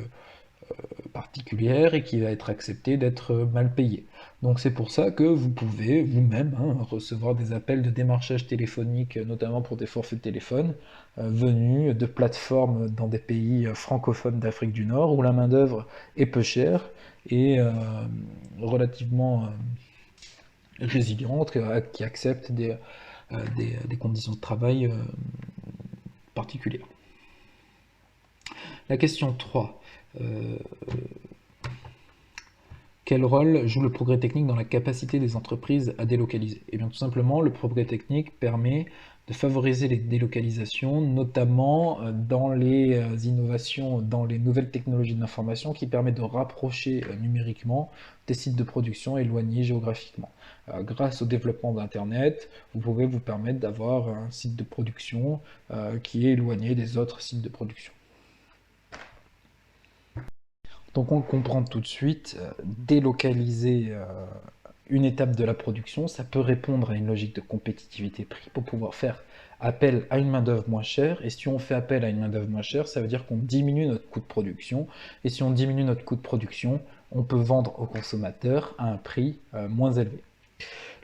S1: particulière et qui va être accepté d'être mal payé. Donc c'est pour ça que vous pouvez vous-même recevoir des appels de démarchage téléphonique, notamment pour des forfaits de téléphone, venus de plateformes dans des pays francophones d'Afrique du Nord, où la main-d'œuvre est peu chère et relativement résiliente, qui accepte des conditions de travail particulières. La question 3. Quel rôle joue le progrès technique dans la capacité des entreprises à délocaliser? Eh bien, tout simplement, le progrès technique permet de favoriser les délocalisations, notamment dans les innovations, dans les nouvelles technologies de l'information qui permettent de rapprocher numériquement des sites de production éloignés géographiquement. Grâce au développement d'Internet, vous pouvez vous permettre d'avoir un site de production qui est éloigné des autres sites de production. Donc on comprend tout de suite, délocaliser une étape de la production, ça peut répondre à une logique de compétitivité prix pour pouvoir faire appel à une main-d'œuvre moins chère. Et si on fait appel à une main-d'œuvre moins chère, ça veut dire qu'on diminue notre coût de production. Et si on diminue notre coût de production, on peut vendre au consommateur à un prix moins élevé.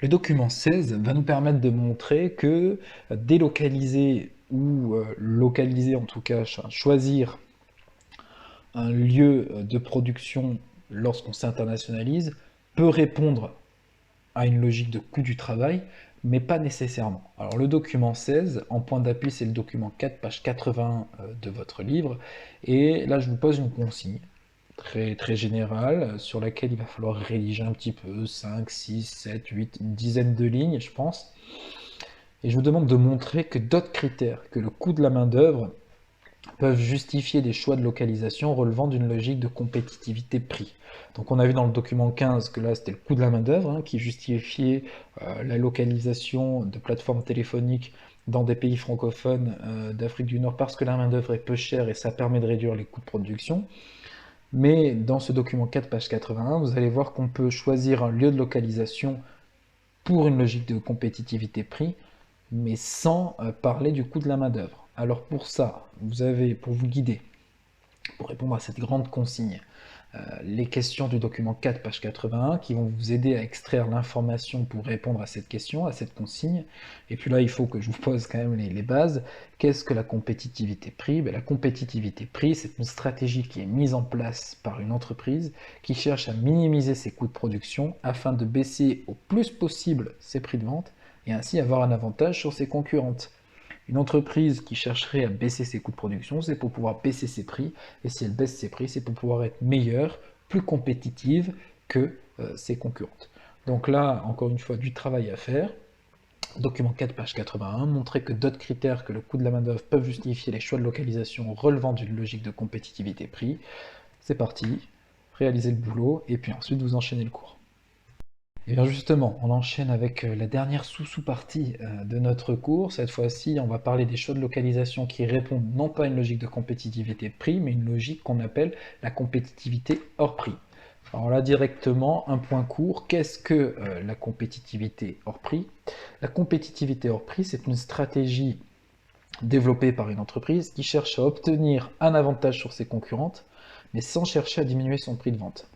S1: Le document 16 va nous permettre de montrer que délocaliser ou localiser, en tout cas choisir un lieu de production lorsqu'on s'internationalise peut répondre à une logique de coût du travail, mais pas nécessairement. Alors le document 16, en point d'appui, c'est le document 4, page 81 de votre livre, et là je vous pose une consigne très générale sur laquelle il va falloir rédiger un petit peu, 5, 6, 7, 8, une dizaine de lignes, je pense. Et je vous demande de montrer que d'autres critères que le coût de la main-d'œuvre peuvent justifier des choix de localisation relevant d'une logique de compétitivité-prix. Donc on a vu dans le document 15 que là c'était le coût de la main-d'œuvre qui justifiait la localisation de plateformes téléphoniques dans des pays francophones d'Afrique du Nord parce que la main-d'œuvre est peu chère et ça permet de réduire les coûts de production. Mais dans ce document 4, page 81, vous allez voir qu'on peut choisir un lieu de localisation pour une logique de compétitivité-prix, mais sans parler du coût de la main-d'œuvre. Alors pour ça, vous avez, pour vous guider, pour répondre à cette grande consigne, les questions du document 4, page 81, qui vont vous aider à extraire l'information pour répondre à cette question, à cette consigne. Et puis là, il faut que je vous pose quand même les bases. Qu'est-ce que la compétitivité prix? La compétitivité prix, c'est une stratégie qui est mise en place par une entreprise qui cherche à minimiser ses coûts de production afin de baisser au plus possible ses prix de vente et ainsi avoir un avantage sur ses concurrentes. Une entreprise qui chercherait à baisser ses coûts de production, c'est pour pouvoir baisser ses prix. Et si elle baisse ses prix, c'est pour pouvoir être meilleure, plus compétitive que ses concurrentes. Donc là, encore une fois, du travail à faire. Document 4, page 81, montrer que d'autres critères que le coût de la main-d'œuvre peuvent justifier les choix de localisation relevant d'une logique de compétitivité-prix. C'est parti, réalisez le boulot, et puis ensuite vous enchaînez le cours. Et bien justement, on enchaîne avec la dernière sous-partie de notre cours. Cette fois-ci, on va parler des choix de localisation qui répondent non pas à une logique de compétitivité prix, mais une logique qu'on appelle la compétitivité hors prix. Alors là, directement, un point court, qu'est-ce que la compétitivité hors prix? La compétitivité hors prix, c'est une stratégie développée par une entreprise qui cherche à obtenir un avantage sur ses concurrentes, mais sans chercher à diminuer son prix de vente.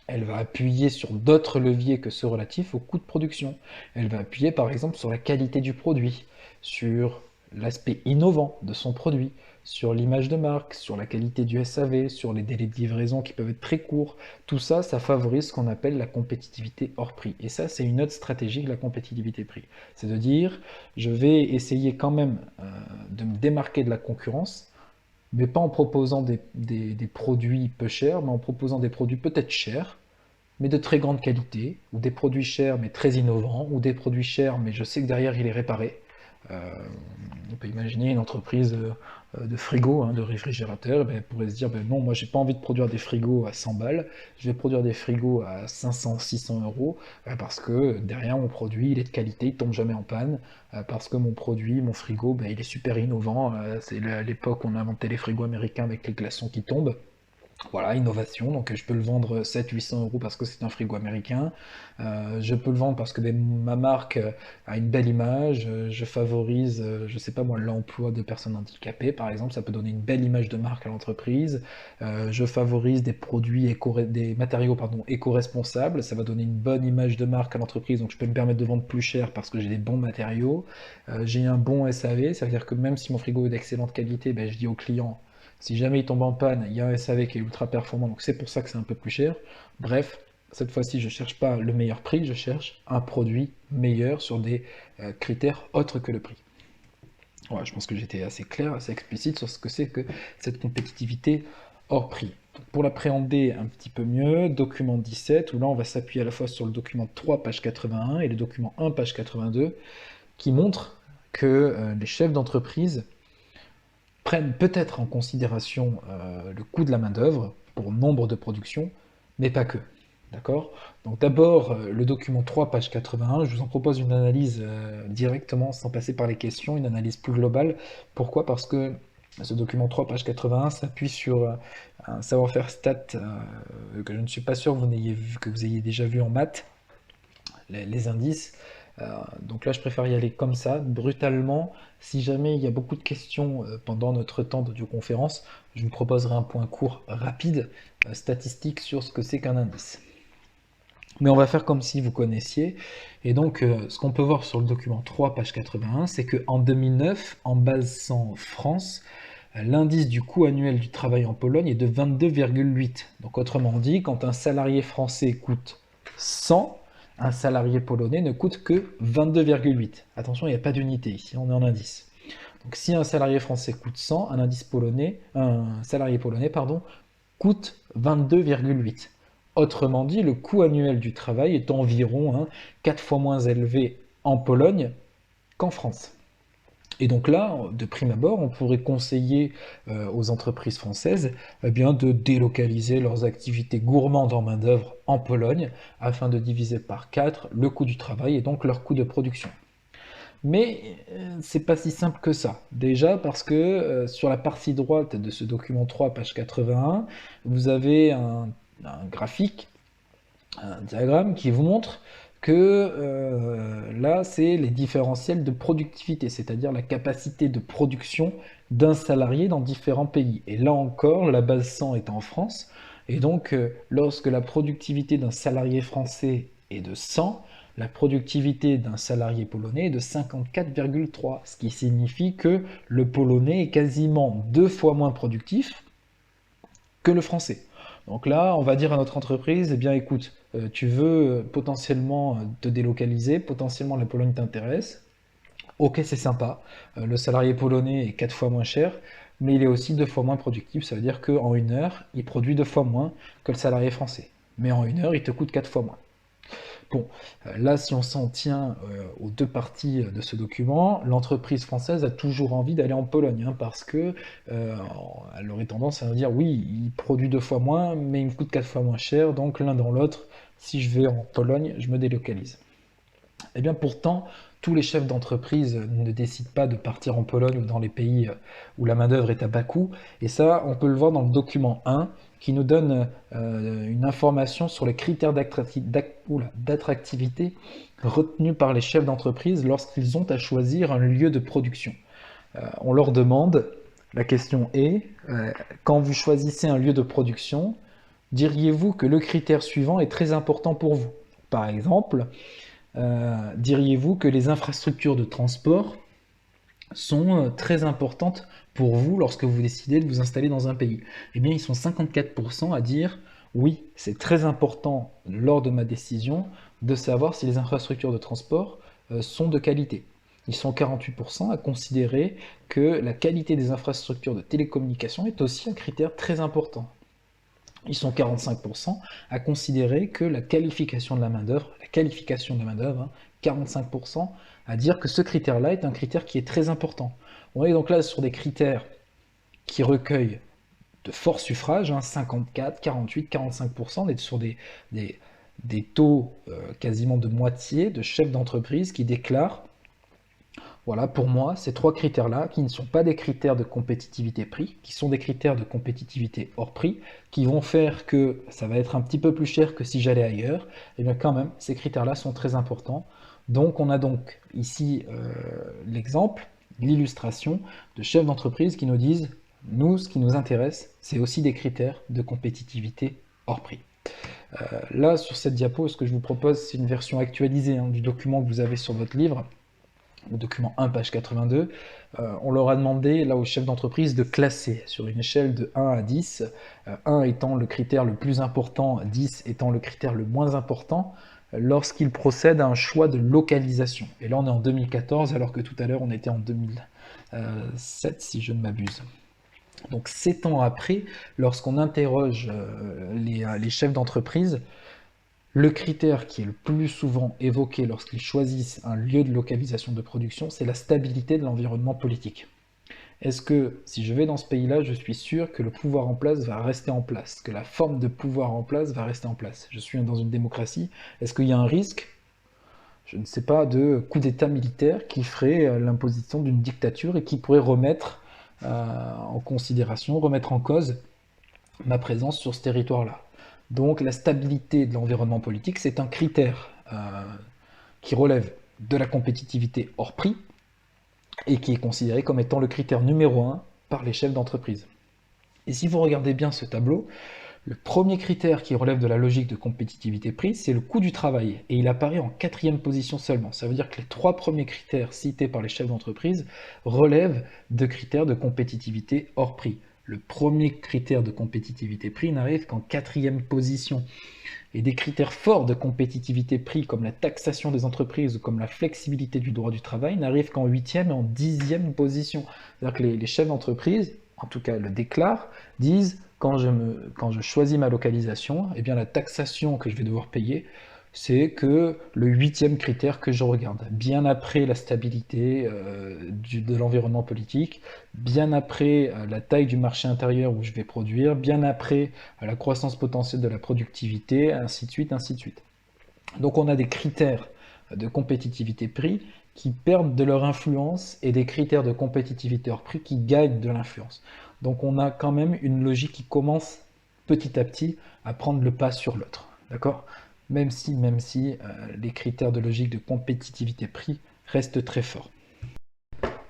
S1: Elle va appuyer sur d'autres leviers que ceux relatifs au coût de production. Elle va appuyer par exemple sur la qualité du produit, sur l'aspect innovant de son produit, sur l'image de marque, sur la qualité du SAV, sur les délais de livraison qui peuvent être très courts. Tout ça, ça favorise ce qu'on appelle la compétitivité hors prix. Et ça, c'est une autre stratégie que la compétitivité prix. C'est de dire, je vais essayer quand même de me démarquer de la concurrence, mais pas en proposant des produits peu chers, mais en proposant des produits peut-être chers, mais de très grande qualité, ou des produits chers mais très innovants, ou des produits chers mais je sais que derrière il est réparé. On peut imaginer une entreprise de frigo, de réfrigérateur, elle pourrait se dire non, moi j'ai pas envie de produire des frigos à 100 balles, je vais produire des frigos à 500, 600 euros, parce que derrière mon produit il est de qualité, il tombe jamais en panne, parce que mon produit, mon frigo, il est super innovant, c'est l'époque où on a inventé les frigos américains avec les glaçons qui tombent. Voilà, innovation, donc je peux le vendre 700-800 euros parce que c'est un frigo américain. Je peux le vendre parce que ma marque a une belle image. Je favorise, je sais pas moi, l'emploi de personnes handicapées, par exemple. Ça peut donner une belle image de marque à l'entreprise. Je favorise des produits des matériaux éco-responsables. Ça va donner une bonne image de marque à l'entreprise, donc je peux me permettre de vendre plus cher parce que j'ai des bons matériaux. J'ai un bon SAV, ça veut dire que même si mon frigo est d'excellente qualité, je dis au client, si jamais il tombe en panne, il y a un SAV qui est ultra performant, donc c'est pour ça que c'est un peu plus cher. Bref, cette fois-ci, je ne cherche pas le meilleur prix, je cherche un produit meilleur sur des critères autres que le prix. Voilà, je pense que j'étais assez clair, assez explicite sur ce que c'est que cette compétitivité hors prix. Donc pour l'appréhender un petit peu mieux, document 17, où là on va s'appuyer à la fois sur le document 3, page 81, et le document 1, page 82, qui montrent que les chefs d'entreprise prennent peut-être en considération le coût de la main-d'œuvre pour nombre de productions, mais pas que. D'accord? Donc d'abord, le document 3, page 81, je vous en propose une analyse directement, sans passer par les questions, une analyse plus globale. Pourquoi? Parce que ce document 3, page 81, s'appuie sur un savoir-faire stat que je ne suis pas sûr que vous ayez déjà vu en maths, les indices. Donc là, je préfère y aller comme ça, brutalement. Si jamais il y a beaucoup de questions pendant notre temps d'audioconférence, je vous proposerai un point court, rapide, statistique sur ce que c'est qu'un indice. Mais on va faire comme si vous connaissiez. Et donc, ce qu'on peut voir sur le document 3, page 81, c'est qu'en 2009, en base 100 France, l'indice du coût annuel du travail en Pologne est de 22,8. Donc, autrement dit, quand un salarié français coûte 100, un salarié polonais ne coûte que 22,8. Attention, il n'y a pas d'unité ici, on est en indice. Donc, si un salarié français coûte 100, un salarié polonais, pardon, coûte 22,8. Autrement dit, le coût annuel du travail est environ 4 fois moins élevé en Pologne qu'en France. Et donc là, de prime abord, on pourrait conseiller aux entreprises françaises de délocaliser leurs activités gourmandes en main-d'œuvre en Pologne afin de diviser par 4 le coût du travail et donc leur coût de production. Mais c'est pas si simple que ça. Déjà parce que sur la partie droite de ce document 3, page 81, vous avez un graphique, un diagramme qui vous montre que là, c'est les différentiels de productivité, c'est-à-dire la capacité de production d'un salarié dans différents pays. Et là encore, la base 100 est en France. Et donc, lorsque la productivité d'un salarié français est de 100, la productivité d'un salarié polonais est de 54,3, ce qui signifie que le polonais est quasiment 2 fois moins productif que le français. Donc là, on va dire à notre entreprise, eh bien écoute, tu veux potentiellement te délocaliser, potentiellement la Pologne t'intéresse, ok c'est sympa, le salarié polonais est 4 fois moins cher, mais il est aussi 2 fois moins productif, ça veut dire qu'en 1 heure, il produit 2 fois moins que le salarié français. Mais en 1 heure, il te coûte 4 fois moins. Bon, là, si on s'en tient aux deux parties de ce document, l'entreprise française a toujours envie d'aller en Pologne, parce que elle aurait tendance à nous dire oui, il produit 2 fois moins, mais il me coûte 4 fois moins cher, donc l'un dans l'autre, si je vais en Pologne, je me délocalise. Eh bien pourtant, tous les chefs d'entreprise ne décident pas de partir en Pologne ou dans les pays où la main-d'œuvre est à bas coût. Et ça, on peut le voir dans le document 1, qui nous donne une information sur les critères d'attractivité retenus par les chefs d'entreprise lorsqu'ils ont à choisir un lieu de production. On leur demande, la question est, quand vous choisissez un lieu de production, diriez-vous que le critère suivant est très important pour vous? Par exemple, diriez-vous que les infrastructures de transport sont très importantes pour vous lorsque vous décidez de vous installer dans un pays? Eh bien, ils sont 54% à dire oui, c'est très important lors de ma décision de savoir si les infrastructures de transport sont de qualité. Ils sont 48% à considérer que la qualité des infrastructures de télécommunication est aussi un critère très important. Ils sont 45% à considérer que la qualification de la main-d'œuvre, 45% à dire que ce critère-là est un critère qui est très important. On est donc là sur des critères qui recueillent de forts suffrages, 54, 48, 45%, on est sur des taux quasiment de moitié de chefs d'entreprise qui déclarent voilà, pour moi, ces trois critères-là, qui ne sont pas des critères de compétitivité prix, qui sont des critères de compétitivité hors prix, qui vont faire que ça va être un petit peu plus cher que si j'allais ailleurs, et bien quand même, ces critères-là sont très importants. Donc on a donc ici l'exemple, l'illustration de chefs d'entreprise qui nous disent, nous, ce qui nous intéresse, c'est aussi des critères de compétitivité hors prix. Là, sur cette diapo, ce que je vous propose, c'est une version actualisée du document que vous avez sur votre livre, le document 1, page 82, on leur a demandé, là, aux chefs d'entreprise, de classer sur une échelle de 1 à 10, 1 étant le critère le plus important, 10 étant le critère le moins important, lorsqu'ils procèdent à un choix de localisation. Et là, on est en 2014, alors que tout à l'heure, on était en 2007, si je ne m'abuse. Donc 7 ans après, lorsqu'on interroge les chefs d'entreprise, le critère qui est le plus souvent évoqué lorsqu'ils choisissent un lieu de localisation de production, c'est la stabilité de l'environnement politique. Est-ce que, si je vais dans ce pays-là, je suis sûr que le pouvoir en place va rester en place, que la forme de pouvoir en place va rester en place? Je suis dans une démocratie, est-ce qu'il y a un risque, je ne sais pas, de coup d'État militaire qui ferait l'imposition d'une dictature et qui pourrait remettre en considération, remettre en cause ma présence sur ce territoire-là. Donc la stabilité de l'environnement politique, c'est un critère qui relève de la compétitivité hors prix et qui est considéré comme étant le critère numéro 1 par les chefs d'entreprise. Et si vous regardez bien ce tableau, le premier critère qui relève de la logique de compétitivité prix, c'est le coût du travail, et il apparaît en 4e position seulement. Ça veut dire que les 3 premiers critères cités par les chefs d'entreprise relèvent de critères de compétitivité hors prix. Le premier critère de compétitivité prix n'arrive qu'en 4e position. Et des critères forts de compétitivité prix, comme la taxation des entreprises ou comme la flexibilité du droit du travail, n'arrivent qu'en 8e et en 10e position. C'est-à-dire que les chefs d'entreprise, en tout cas le déclarent, disent quand je choisis ma localisation, eh bien la taxation que je vais devoir payer, c'est que le 8e critère que je regarde, bien après la stabilité de l'environnement politique, bien après la taille du marché intérieur où je vais produire, bien après la croissance potentielle de la productivité, ainsi de suite, ainsi de suite. Donc on a des critères de compétitivité prix qui perdent de leur influence et des critères de compétitivité hors prix qui gagnent de l'influence. Donc on a quand même une logique qui commence petit à petit à prendre le pas sur l'autre. D'accord ? Même si les critères de logique de compétitivité prix restent très forts.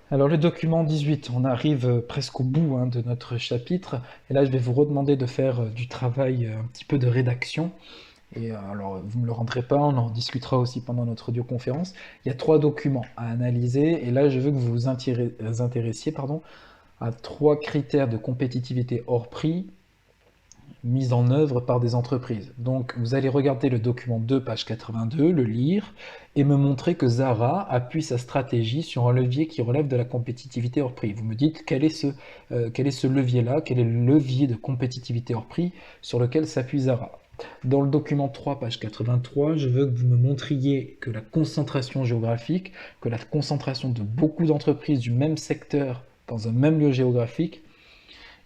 S1: Alors le document 18, on arrive presque au bout de notre chapitre, et là je vais vous redemander de faire du travail un petit peu de rédaction. Et alors, vous ne me le rendrez pas, on en discutera aussi pendant notre audioconférence. Il y a 3 documents à analyser, et là je veux que vous vous intéressiez à 3 critères de compétitivité hors prix mis en œuvre par des entreprises. Donc vous allez regarder le document 2, page 82, le lire, et me montrer que Zara appuie sa stratégie sur un levier qui relève de la compétitivité hors prix. Vous me dites quel est ce levier-là, quel est le levier de compétitivité hors prix sur lequel s'appuie Zara. Dans le document 3, page 83, je veux que vous me montriez que la concentration géographique, que la concentration de beaucoup d'entreprises du même secteur dans un même lieu géographique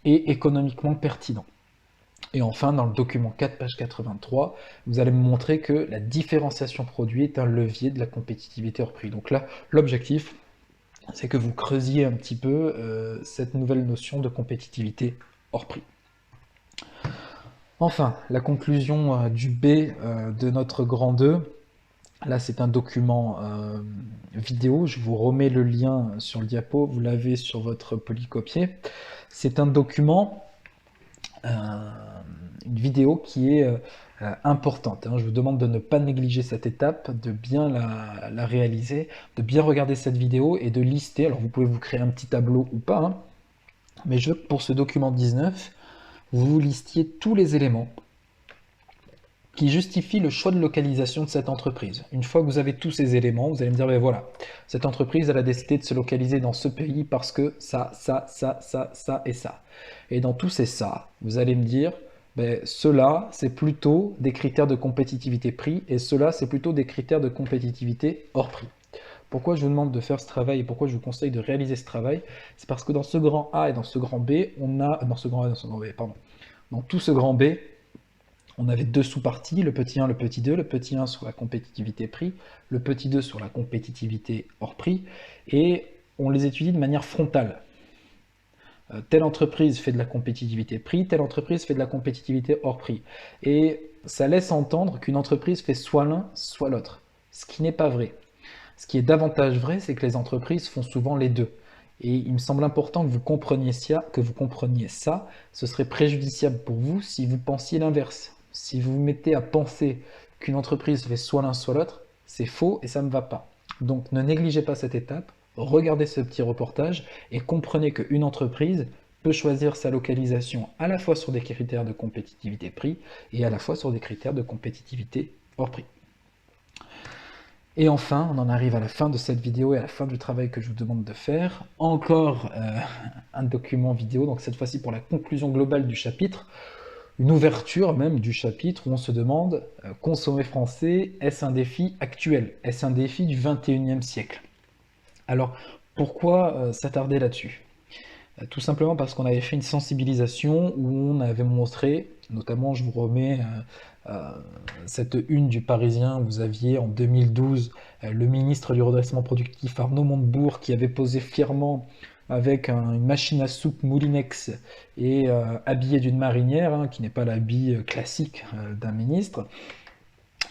S1: est économiquement pertinent. Et enfin, dans le document 4, page 83, vous allez me montrer que la différenciation produit est un levier de la compétitivité hors prix. Donc là, l'objectif, c'est que vous creusiez un petit peu cette nouvelle notion de compétitivité hors prix. Enfin, la conclusion du B de notre grand 2, là c'est un document vidéo, je vous remets le lien sur le diapo, vous l'avez sur votre polycopier. C'est un document, une vidéo qui est importante. Je vous demande de ne pas négliger cette étape, de bien la réaliser, de bien regarder cette vidéo et de lister. Alors vous pouvez vous créer un petit tableau ou pas, mais je veux que pour ce document 19, vous listiez tous les éléments qui justifient le choix de localisation de cette entreprise. Une fois que vous avez tous ces éléments, vous allez me dire, ben voilà, cette entreprise, elle a décidé de se localiser dans ce pays parce que ça et ça. Et dans tous ces ça, vous allez me dire, ben, cela, c'est plutôt des critères de compétitivité prix, et cela, c'est plutôt des critères de compétitivité hors prix. Pourquoi je vous demande de faire ce travail et pourquoi je vous conseille de réaliser ce travail? C'est parce que dans ce grand A et dans ce grand B, on a, dans ce grand A et dans ce grand B, pardon, dans tout ce grand B, on avait 2 sous-parties, le petit 1, le petit 2, le petit 1 sur la compétitivité prix, le petit 2 sur la compétitivité hors prix, et on les étudie de manière frontale. Telle entreprise fait de la compétitivité prix, telle entreprise fait de la compétitivité hors prix. Et ça laisse entendre qu'une entreprise fait soit l'un, soit l'autre, ce qui n'est pas vrai. Ce qui est davantage vrai, c'est que les entreprises font souvent les deux. Et il me semble important que vous compreniez ça, ce serait préjudiciable pour vous si vous pensiez l'inverse. Si vous vous mettez à penser qu'une entreprise fait soit l'un soit l'autre, c'est faux et ça ne va pas. Donc ne négligez pas cette étape, regardez ce petit reportage et comprenez qu'une entreprise peut choisir sa localisation à la fois sur des critères de compétitivité prix et à la fois sur des critères de compétitivité hors prix. Et enfin, on en arrive à la fin de cette vidéo et à la fin du travail que je vous demande de faire. Encore un document vidéo, donc cette fois-ci pour la conclusion globale du chapitre, une ouverture même du chapitre où on se demande consommer français, est-ce un défi actuel? Est-ce un défi du 21e siècle? Alors, pourquoi s'attarder là-dessus? Tout simplement parce qu'on avait fait une sensibilisation où on avait montré, notamment je vous remets cette une du Parisien, vous aviez en 2012 le ministre du redressement productif Arnaud Montebourg qui avait posé fièrement avec une machine à soupe Moulinex et habillé d'une marinière, hein, qui n'est pas l'habit classique d'un ministre.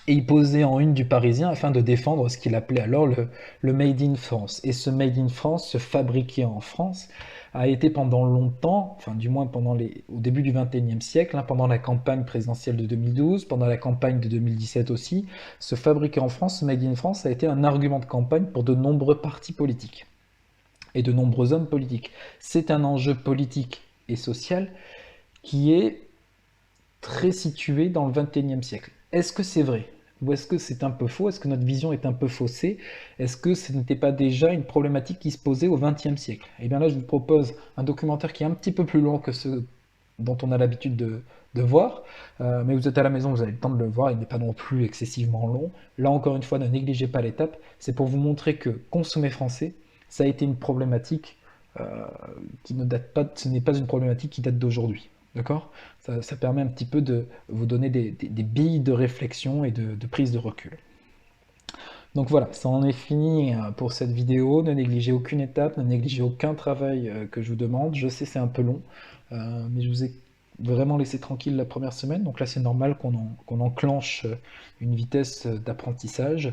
S1: Et il posait en une du Parisien afin de défendre ce qu'il appelait alors le Made in France. Et ce Made in France, ce fabriqué en France, a été pendant longtemps, enfin du moins au début du XXIe siècle, hein, pendant la campagne présidentielle de 2012, pendant la campagne de 2017 aussi, ce fabriqué en France, ce Made in France, a été un argument de campagne pour de nombreux partis politiques et de nombreux hommes politiques. C'est un enjeu politique et social qui est très situé dans le XXIe siècle. Est-ce que c'est vrai? Ou est-ce que c'est un peu faux? Est-ce que notre vision est un peu faussée? Est-ce que ce n'était pas déjà une problématique qui se posait au XXe siècle? Et bien là, je vous propose un documentaire qui est un petit peu plus long que ceux dont on a l'habitude de voir, mais vous êtes à la maison, vous avez le temps de le voir, il n'est pas non plus excessivement long. Là, encore une fois, ne négligez pas l'étape, c'est pour vous montrer que consommer français, ça a été une problématique qui ne date pas, ce n'est pas une problématique qui date d'aujourd'hui. D'accord? Ça permet un petit peu de vous donner des billes de réflexion et de prise de recul. Donc voilà, ça en est fini pour cette vidéo. Ne négligez aucune étape, ne négligez aucun travail que je vous demande. Je sais c'est un peu long, mais je vous ai vraiment laissé tranquille la première semaine. Donc là c'est normal qu'on enclenche une vitesse d'apprentissage.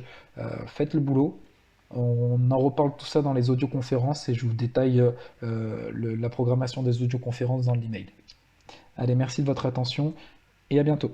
S1: Faites le boulot. On en reparle tout ça dans les audioconférences et je vous détaille la programmation des audioconférences dans l'email. Allez, merci de votre attention et à bientôt.